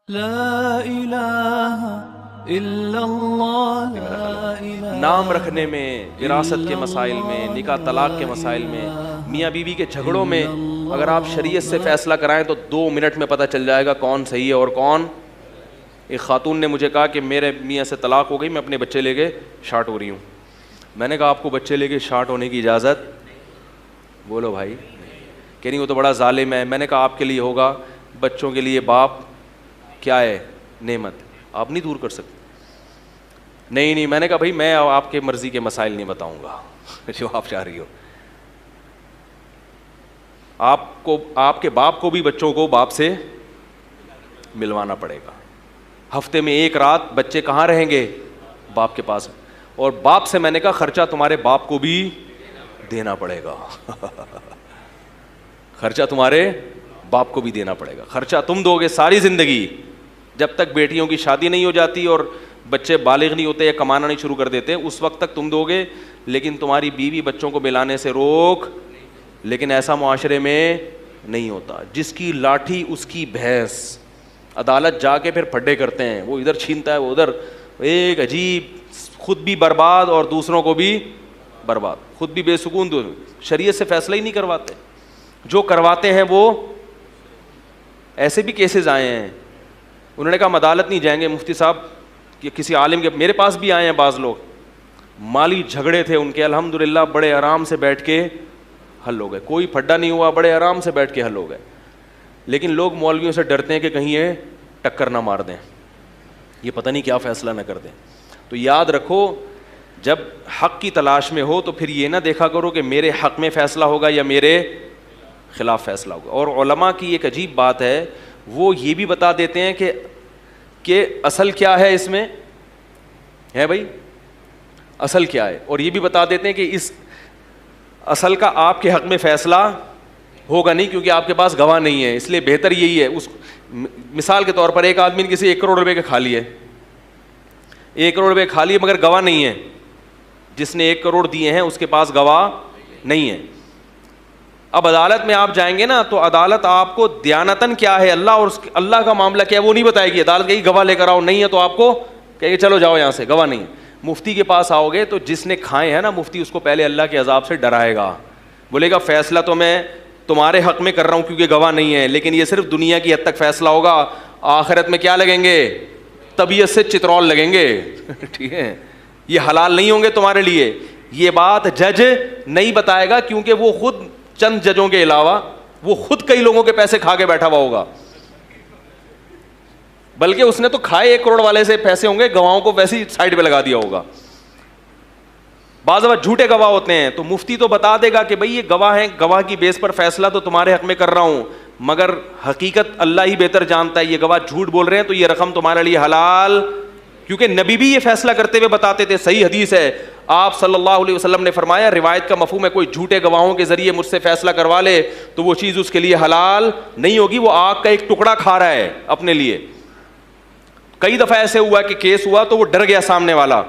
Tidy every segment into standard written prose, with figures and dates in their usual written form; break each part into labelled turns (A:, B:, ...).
A: لا الہ الا اللہ لا الہ
B: نام رکھنے میں، وراثت کے مسائل میں، نکاح طلاق کے مسائل میں، میاں بیوی کے جھگڑوں میں اگر آپ شریعت سے فیصلہ کرائیں تو 2 منٹ میں پتہ چل جائے گا کون صحیح ہے اور کون. ایک خاتون نے مجھے کہا کہ میرے میاں سے طلاق ہو گئی، میں اپنے بچے لے کے شارٹ ہو رہی ہوں. میں نے کہا آپ کو بچے لے کے شارٹ ہونے کی اجازت؟ بولو بھائی. کہ نہیں وہ تو بڑا ظالم ہے. میں نے کہا آپ کے لیے ہوگا، بچوں کے لیے باپ کیا ہے؟ نعمت. آپ نہیں دور کر سکتے. نہیں میں نے کہا بھائی میں آپ کے مرضی کے مسائل نہیں بتاؤں گا جو آپ چاہ رہی ہو. آپ کے باپ کو بھی بچوں کو باپ سے ملوانا پڑے گا. ہفتے میں 1 رات بچے کہاں رہیں گے؟ باپ کے پاس. اور باپ سے میں نے کہا خرچہ تمہارے باپ کو بھی دینا پڑے گا خرچہ تمہارے باپ کو بھی دینا پڑے گا. خرچہ تم دو گے ساری زندگی، جب تک بیٹیوں کی شادی نہیں ہو جاتی اور بچے بالغ نہیں ہوتے یا کمانا نہیں شروع کر دیتے اس وقت تک تم دو گے، لیکن تمہاری بیوی بچوں کو ملانے سے روک. لیکن ایسا معاشرے میں نہیں ہوتا. جس کی لاٹھی اس کی بھینس. عدالت جا کے پھر پھڈے کرتے ہیں، وہ ادھر چھینتا ہے وہ ادھر. ایک عجیب، خود بھی برباد اور دوسروں کو بھی برباد، خود بھی بے سکون. شریعت سے فیصلہ ہی نہیں کرواتے. جو کرواتے ہیں وہ ایسے بھی کیسز آئے ہیں. انہوں نے کہا ہم عدالت نہیں جائیں گے مفتی صاحب، کہ کسی عالم کے. میرے پاس بھی آئے ہیں بعض لوگ، مالی جھگڑے تھے ان کے، الحمدللہ بڑے آرام سے بیٹھ کے حل ہو گئے. کوئی پھڈا نہیں ہوا، بڑے آرام سے بیٹھ کے حل ہو گئے. لیکن لوگ مولویوں سے ڈرتے ہیں کہ کہیں یہ ٹکر نہ مار دیں، یہ پتہ نہیں کیا فیصلہ نہ کر دیں. تو یاد رکھو جب حق کی تلاش میں ہو تو پھر یہ نہ دیکھا کرو کہ میرے حق میں فیصلہ ہوگا یا میرے خلاف فیصلہ ہوگا. اور علماء کی ایک عجیب بات ہے، وہ یہ بھی بتا دیتے ہیں کہ اصل کیا ہے اس میں ہے بھائی، اصل کیا ہے. اور یہ بھی بتا دیتے ہیں کہ اس اصل کا آپ کے حق میں فیصلہ ہوگا نہیں کیونکہ آپ کے پاس گواہ نہیں ہے. اس لیے بہتر یہی ہے. مثال کے طور پر ایک آدمی نے کسی 1 کروڑ روپے کے کھا لیے، 1 کروڑ روپے کھا لیے مگر گواہ نہیں ہے. جس نے 1 کروڑ دیے ہیں اس کے پاس گواہ نہیں ہے. اب عدالت میں آپ جائیں گے نا تو عدالت آپ کو دیانتاً کیا ہے اللہ اور اللہ کا معاملہ کیا ہے وہ نہیں بتائے گی. عدالت کہے گی گواہ لے کر آؤ، نہیں ہے تو آپ کو کہے گی چلو جاؤ یہاں سے، گواہ نہیں. مفتی کے پاس آؤ گے تو جس نے کھائے ہیں نا مفتی اس کو پہلے اللہ کے عذاب سے ڈرائے گا. بولے گا فیصلہ تو میں تمہارے حق میں کر رہا ہوں کیونکہ گواہ نہیں ہے، لیکن یہ صرف دنیا کی حد تک فیصلہ ہوگا. آخرت میں کیا لگیں گے؟ طبیعت سے چترول لگیں گے ٹھیک ہے. یہ حلال نہیں ہوں گے تمہارے لیے. یہ بات جج نہیں بتائے گا کیونکہ وہ خود چند ججوں کے علاوہ وہ خود کئی لوگوں کے پیسے کھا کے بیٹھا ہوا ہوگا. بلکہ اس نے تو کھائے 1 کروڑ والے سے پیسے ہوں گے، گواہوں کو ویسے ہی سائڈ پہ لگا دیا ہوگا. بعض دفعہ جھوٹے گواہ ہوتے ہیں تو مفتی تو بتا دے گا کہ بھئی یہ گواہ ہیں، گواہ کی بیس پر فیصلہ تو تمہارے حق میں کر رہا ہوں، مگر حقیقت اللہ ہی بہتر جانتا ہے. یہ گواہ جھوٹ بول رہے ہیں تو یہ رقم تمہارے لیے حلال، کیونکہ نبی بھی یہ فیصلہ کرتے ہوئے بتاتے تھے. صحیح حدیث ہے، آپ صلی اللہ علیہ وسلم نے فرمایا، روایت کا مفہوم ہے کوئی جھوٹے گواہوں کے ذریعے مجھ سے فیصلہ کروا لے تو وہ چیز اس کے لیے حلال نہیں ہوگی. وہ آگ کا ایک ٹکڑا کھا رہا ہے اپنے لیے. کئی دفعہ ایسے ہوا کہ کیس ہوا تو وہ ڈر گیا سامنے والا.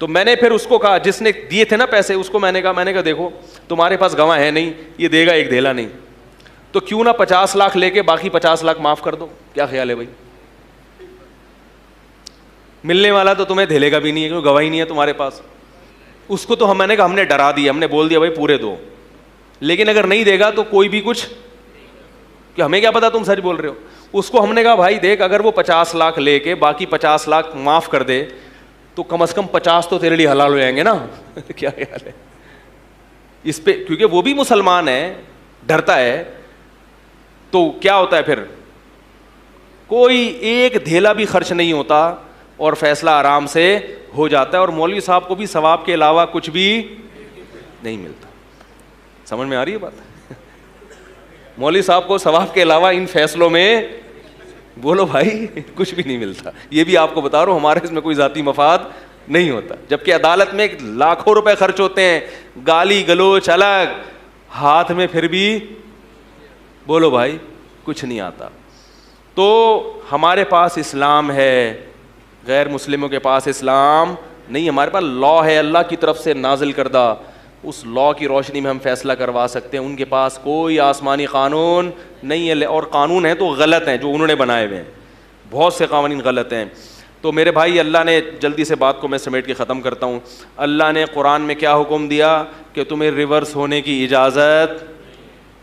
B: تو میں نے پھر اس کو کہا جس نے دیے تھے نا پیسے، اس کو میں نے کہا دیکھو تمہارے پاس گواہ ہے نہیں، یہ دے گا ایک دھیلا نہیں، تو کیوں نہ 50 لاکھ لے کے باقی 50 لاکھ معاف کر دو. کیا خیال ہے بھائی؟ ملنے والا تو تمہیں دھیلے گا بھی نہیں ہے کیونکہ گواہی نہیں ہے تمہارے پاس. اس کو تو میں نے کہا ہم نے ڈرا دیا، ہم نے بول دیا بھائی پورے دو، لیکن اگر نہیں دے گا تو کوئی بھی کچھ، کہ ہمیں کیا پتا تم سچ بول رہے ہو. اس کو ہم نے کہا بھائی دیکھ اگر وہ 50 لاکھ لے کے باقی 50 لاکھ معاف کر دے تو کم از کم 50 تو تیرے لیے حلال ہو جائیں گے نا کیا خیال ہے اس پہ؟ کیونکہ وہ بھی مسلمان ہے، ڈرتا ہے. تو کیا ہوتا ہے پھر؟ کوئی ایک دھیلا بھی خرچ نہیں ہوتا اور فیصلہ آرام سے ہو جاتا ہے، اور مولوی صاحب کو بھی ثواب کے علاوہ کچھ بھی نہیں ملتا. سمجھ میں آ رہی ہے بات؟ مولوی صاحب کو ثواب کے علاوہ ان فیصلوں میں بولو بھائی کچھ بھی نہیں ملتا. یہ بھی آپ کو بتا رہا ہوں ہمارے اس میں کوئی ذاتی مفاد نہیں ہوتا. جبکہ عدالت میں لاکھوں روپے خرچ ہوتے ہیں، گالی گلوچ الگ، ہاتھ میں پھر بھی بولو بھائی کچھ نہیں آتا. تو ہمارے پاس اسلام ہے، غیر مسلموں کے پاس اسلام نہیں. ہمارے پاس لا ہے اللہ کی طرف سے نازل کردہ. اس لا کی روشنی میں ہم فیصلہ کروا سکتے ہیں. ان کے پاس کوئی آسمانی قانون نہیں ہے, اور قانون ہیں تو غلط ہیں جو انہوں نے بنائے ہوئے ہیں, بہت سے قوانین غلط ہیں. تو میرے بھائی اللہ نے, جلدی سے بات کو میں سمیٹ کے ختم کرتا ہوں, اللہ نے قرآن میں کیا حکم دیا کہ تمہیں ریورس ہونے کی اجازت,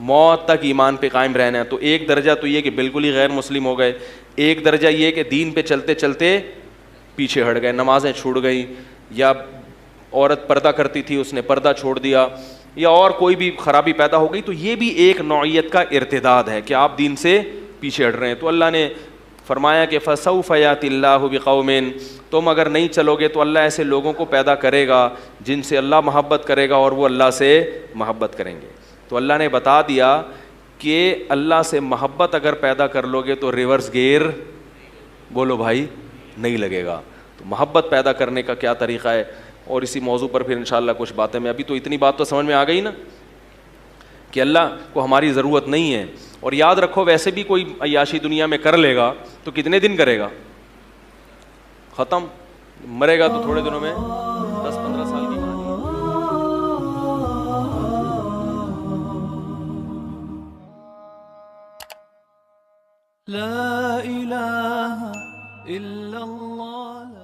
B: موت تک ایمان پہ قائم رہنا ہے. تو ایک درجہ تو یہ کہ بالکل ہی غیر مسلم ہو گئے, ایک درجہ یہ کہ دین پہ چلتے چلتے پیچھے ہٹ گئے, نمازیں چھوڑ گئیں, یا عورت پردہ کرتی تھی اس نے پردہ چھوڑ دیا, یا اور کوئی بھی خرابی پیدا ہو گئی, تو یہ بھی ایک نوعیت کا ارتداد ہے کہ آپ دین سے پیچھے ہٹ رہے ہیں. تو اللہ نے فرمایا کہ فَسَوْفَ يَأْتِ اللَّهُ بِقَوْمٍ, تم اگر نہیں چلو گے تو اللہ ایسے لوگوں کو پیدا کرے گا جن سے اللہ محبت کرے گا اور وہ اللہ سے محبت کریں گے. تو اللہ نے بتا دیا کہ اللہ سے محبت اگر پیدا کر لو گے تو ریورس گیئر, بولو بھائی, نہیں لگے گا. تو محبت پیدا کرنے کا کیا طریقہ ہے, اور اسی موضوع پر پھر انشاءاللہ کچھ باتیں. میں ابھی تو اتنی بات تو سمجھ میں آ گئی نا کہ اللہ کو ہماری ضرورت نہیں ہے. اور یاد رکھو ویسے بھی کوئی عیاشی دنیا میں کر لے گا تو کتنے دن کرے گا, ختم, مرے گا تو تھوڑے دنوں میں 10-15 سال کی کہانی.
A: لا إله إلا الله.